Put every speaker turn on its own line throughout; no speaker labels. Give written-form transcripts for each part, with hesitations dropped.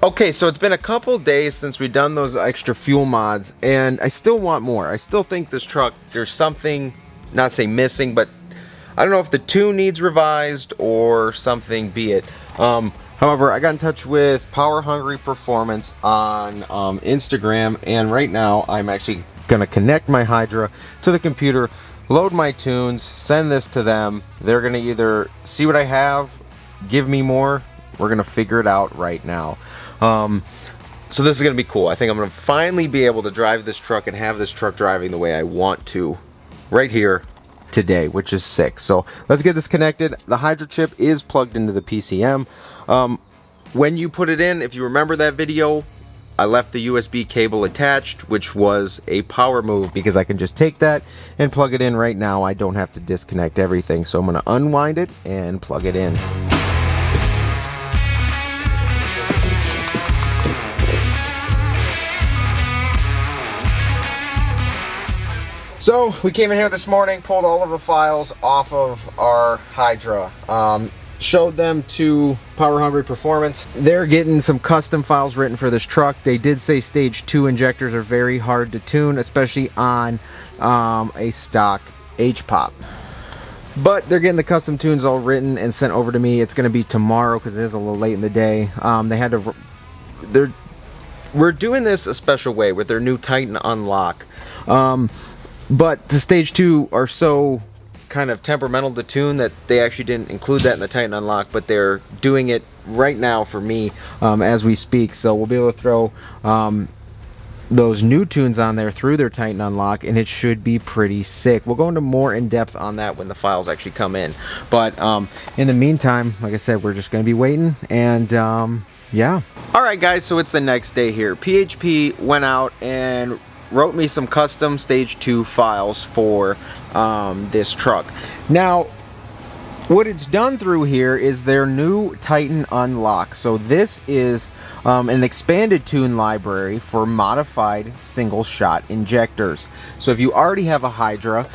Okay, so it's been a couple days since we've done those extra fuel mods, and I still want more. I still think this truck, there's something, not say missing, but I don't know if the tune needs revised or something, be it. However, I got in touch with Power Hungry Performance on Instagram, and right now I'm actually gonna connect my Hydra to the computer, load my tunes, send this to them. They're gonna either see what I have, give me more. We're gonna figure it out right now. So this is gonna be cool. I think I'm gonna finally be able to drive this truck and have this truck driving the way I want to right here today, which is sick. So let's get this connected. The Hydra chip is plugged into the PCM. When you put it in, if you remember that video, I left the USB cable attached, which was a power move because I can just take that and plug it in right now. I don't have to disconnect everything. So I'm gonna unwind it and plug it in. So we came in here this morning, pulled all of the files off of our Hydra, showed them to Power Hungry Performance. They're getting some custom files written for this truck. They did say stage 2 injectors are very hard to tune, especially on a stock H-pop. But they're getting the custom tunes all written and sent over to me. It's going to be tomorrow because it is a little late in the day. They had to. We're doing this a special way with their new Titan Unlock. But the stage 2 are so kind of temperamental to tune that they actually didn't include that in the Titan Unlock, but they're doing it right now for me as we speak. So we'll be able to throw those new tunes on there through their Titan Unlock, and it should be pretty sick. We'll go into more in depth on that when the files actually come in. But in the meantime, like I said, we're just going to be waiting, and yeah. Alright guys, so it's the next day here. PHP went out and wrote me some custom stage 2 files for this truck. Now what it's done through here is their new Titan Unlock. So this is an expanded tune library for modified single shot injectors. So if you already have a Hydra,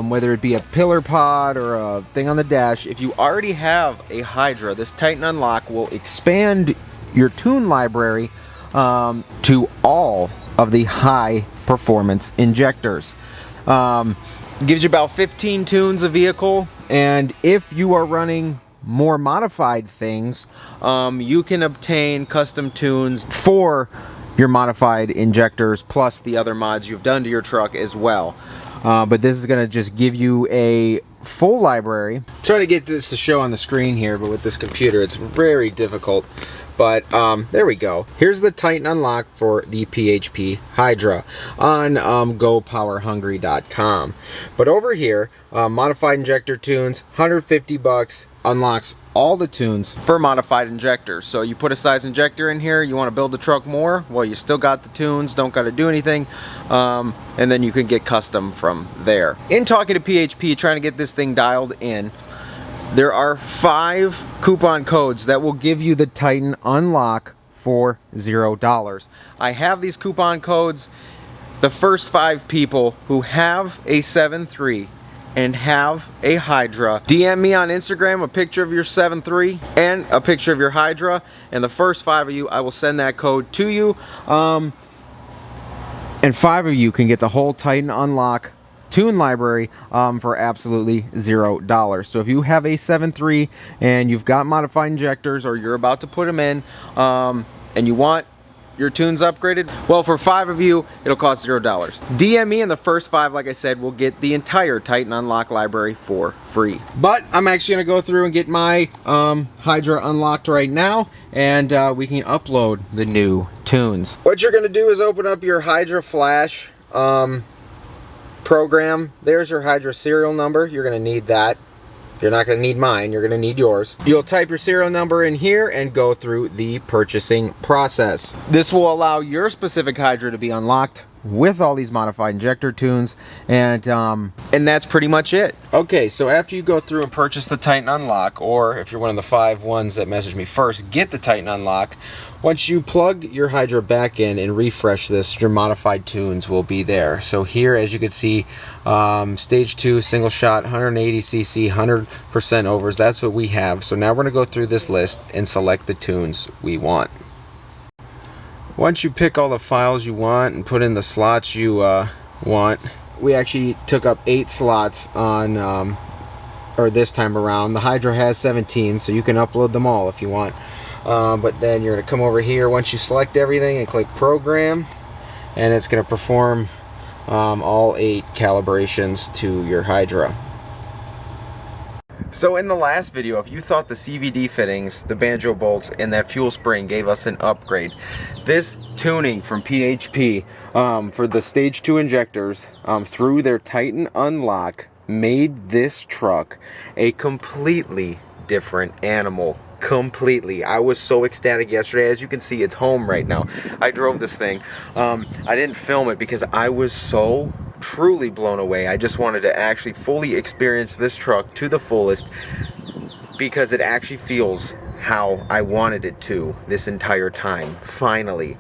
whether it be a pillar pod or a thing on the dash, if you already have a Hydra, this Titan Unlock will expand your tune library to all of the high performance injectors. Gives you about 15 tunes a vehicle, and if you are running more modified things, you can obtain custom tunes for your modified injectors plus the other mods you've done to your truck as well. But this is going to just give you a full library. I'm trying to get this to show on the screen here, but with this computer it's very difficult. But there we go. Here's the Titan Unlock for the PHP Hydra on gopowerhungry.com. But over here, modified injector tunes, 150 bucks, unlocks all the tunes for modified injectors. So you put a size injector in here, you want to build the truck more, well, you still got the tunes, don't got to do anything, and then you can get custom from there. In talking to PHP, trying to get this thing dialed in, there are 5 coupon codes that will give you the Titan Unlock for $0. I have these coupon codes. The first 5 people who have a 7.3 and have a Hydra, DM me on Instagram a picture of your 7.3 and a picture of your Hydra, and the first 5 of you, I will send that code to you. And 5 of you can get the whole Titan Unlock tune library for absolutely $0. So if you have a 7.3 and you've got modified injectors, or you're about to put them in, and you want your tunes upgraded, well, for 5 of you it'll cost $0. DM me, and the first 5, like I said, will get the entire Titan Unlock library for free. But I'm actually gonna go through and get my Hydra unlocked right now, and we can upload the new tunes. What you're gonna do is open up your Hydra Flash program. There's your Hydra serial number. You're gonna need that. You're not gonna need mine, you're gonna need yours. You'll type your serial number in here and go through the purchasing process. This will allow your specific Hydra to be unlocked with all these modified injector tunes, and that's pretty much it. Okay, so after you go through and purchase the Titan Unlock, or if you're one of the 5 ones that message me first, get the Titan Unlock. Once you plug your Hydra back in and refresh this, your modified tunes will be there. So here, as you can see, stage 2 single shot 180cc 100% overs, that's what we have. So now we're going to go through this list and select the tunes we want. once you pick all the files you want and put in the slots you want, we actually took up 8 slots on or this time around. The Hydra has 17, so you can upload them all if you want. But then you're going to come over here once you select everything and click program, and it's going to perform all 8 calibrations to your Hydra. So in the last video, if you thought the CVD fittings, the banjo bolts, and that fuel spring gave us an upgrade, this tuning from PHP for the stage 2 injectors through their Titan unlock made this truck a completely different animal. Completely. I was so ecstatic yesterday. As you can see, it's home right now. I drove this thing. I didn't film it because I was so truly blown away. I just wanted to actually fully experience this truck to the fullest because it actually feels how I wanted it to this entire time, finally.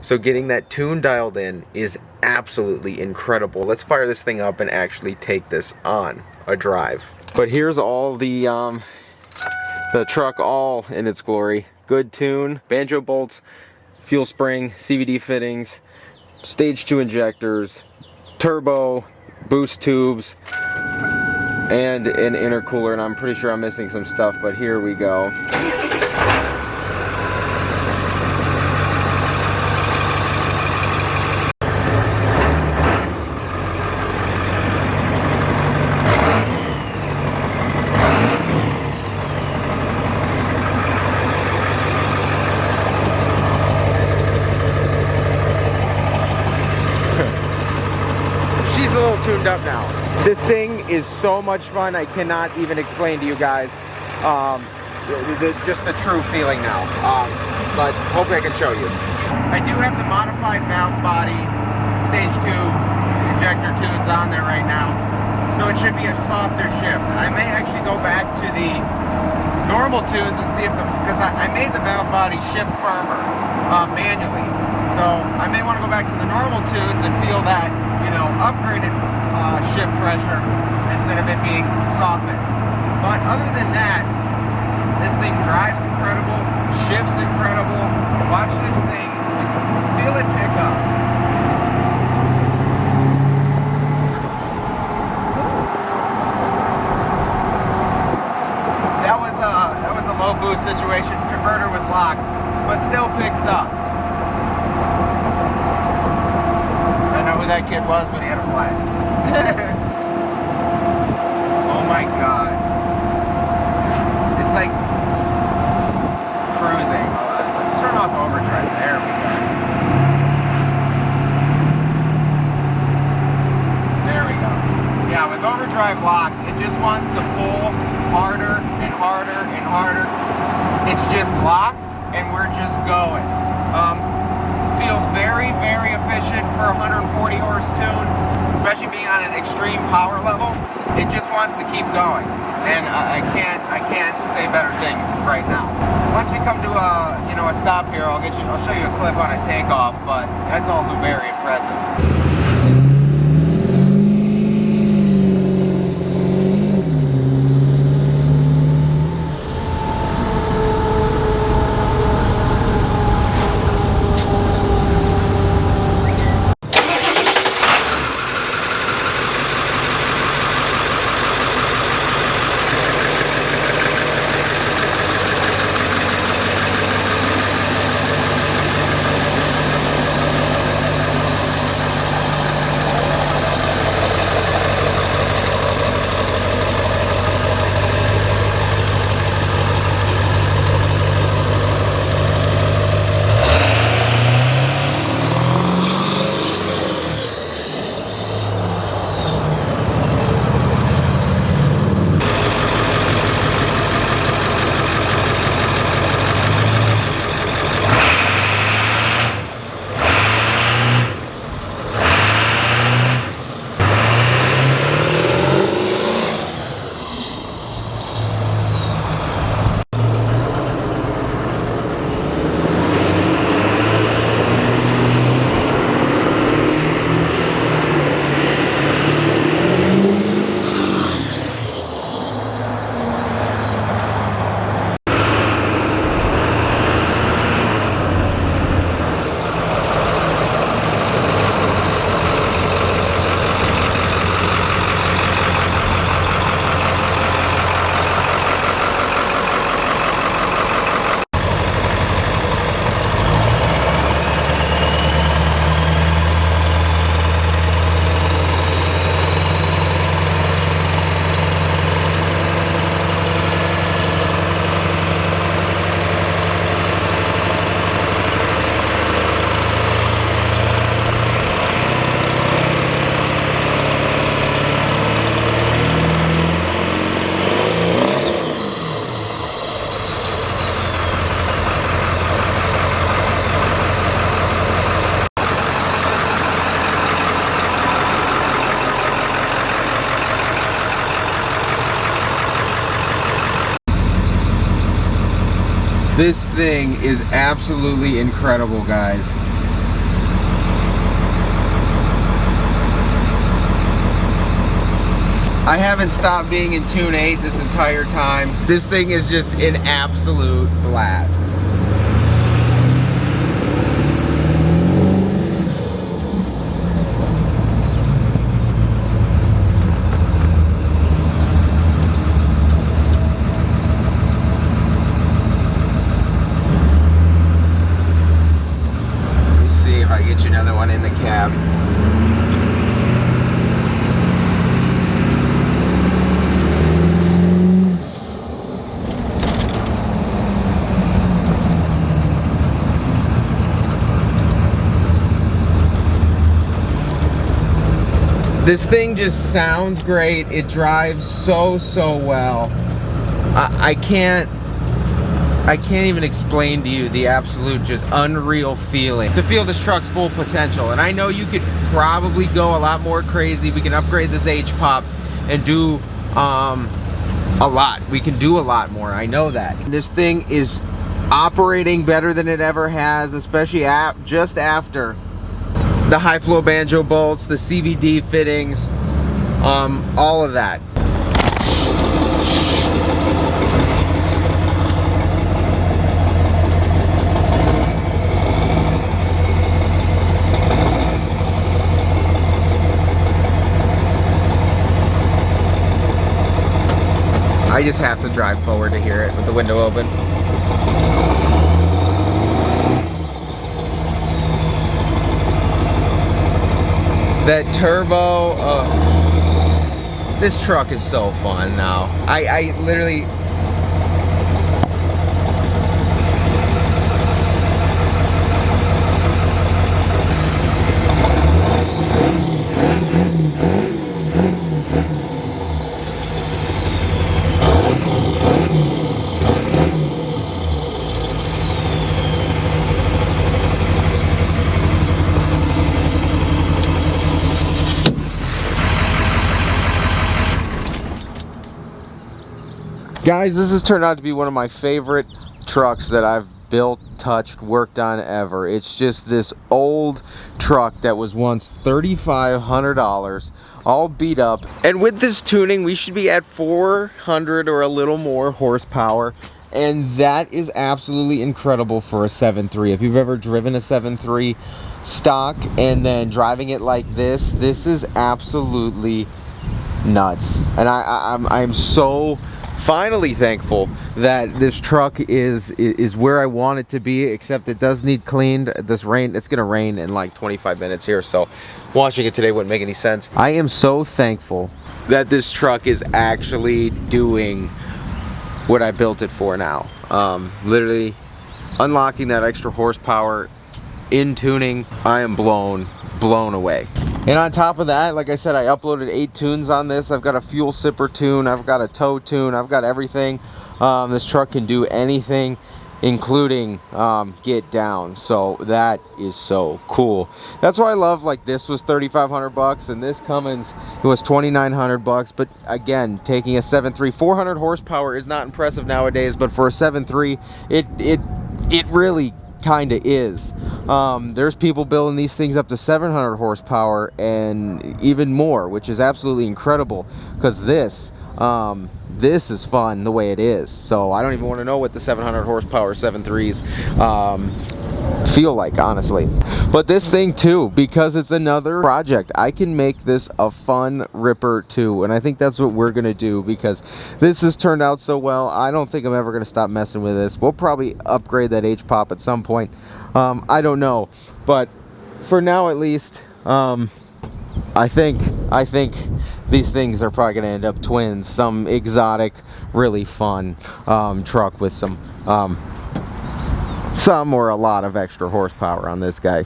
So getting that tune dialed in is absolutely incredible. Let's fire this thing up and actually take this on a drive. But here's all the truck all in its glory. Good tune, banjo bolts, fuel spring, CVD fittings, stage 2 injectors, turbo, boost tubes, and an intercooler, and I'm pretty sure I'm missing some stuff, but here we go. Tuned up now. This thing is so much fun. I cannot even explain to you guys just the true feeling now. But hopefully I can show you. I do have the modified valve body stage 2 injector tunes on there right now, so it should be a softer shift. I may actually go back to the normal tunes and see if because I made the valve body shift firmer manually, so I may want to go back to the normal tunes and feel that, you know, upgraded shift pressure instead of it being softened. But other than that, this thing drives incredible, shifts incredible. Watch this thing, just feel it pick up. That was a low boost situation. Converter was locked, but still picks up. I know who that kid was, but he had a flag. Oh my god. It's like cruising. Let's turn off overdrive. There we go. There we go. Yeah, with overdrive locked, it just wants to pull harder and harder and harder. It's just locked and we're just going. Feels very, very efficient for 140 horse tune, especially being on an extreme power level. It just wants to keep going, and I can't say better things right now. Once we come to a stop here, I'll show you a clip on a takeoff, but that's also very impressive. This thing is absolutely incredible, guys. I haven't stopped being in Tune 8 this entire time. This thing is just an absolute blast. Let me see if I get you another one in the cab. This thing just sounds great. It drives so well. I can't even explain to you the absolute just unreal feeling to feel this truck's full potential. And I know you could probably go a lot more crazy. We can upgrade this H-pop and do a lot. We can do a lot more. I know that. This thing is operating better than it ever has, especially just after the high flow banjo bolts, the CVD fittings, all of that. I just have to drive forward to hear it with the window open. That turbo, this truck is so fun now. I literally, guys, this has turned out to be one of my favorite trucks that I've built, touched, worked on ever. It's just this old truck that was once $3,500, all beat up. And with this tuning, we should be at 400 or a little more horsepower. And that is absolutely incredible for a 7.3. If you've ever driven a 7.3 stock and then driving it like this is absolutely nuts. And I'm so finally thankful that this truck is where I want it to be, except it does need cleaned. This rain, it's gonna rain in like 25 minutes here, so washing it today wouldn't make any sense. I am so thankful that this truck is actually doing what I built it for now. Literally unlocking that extra horsepower in tuning, I am blown away. And on top of that, like I said, I uploaded 8 tunes on this. I've got a fuel sipper tune, I've got a tow tune, I've got everything. This truck can do anything, including get down. So that is so cool. That's why I love, like, this was $3,500 and this Cummins, it was $2,900. But again, taking a 7.3, 400 horsepower is not impressive nowadays, but for a 7.3, it really kind of is. There's people building these things up to 700 horsepower and even more, which is absolutely incredible, because this is fun the way it is. So I don't even want to know what the 700 horsepower 7.3s feel like, honestly. But this thing too, because it's another project, I can make this a fun ripper too, and I think that's what we're gonna do, because this has turned out so well. I don't think I'm ever gonna stop messing with this. We'll probably upgrade that H-pop at some point. I don't know, but for now at least, I think these things are probably gonna end up twins, some exotic, really fun truck with some or a lot of extra horsepower on this guy.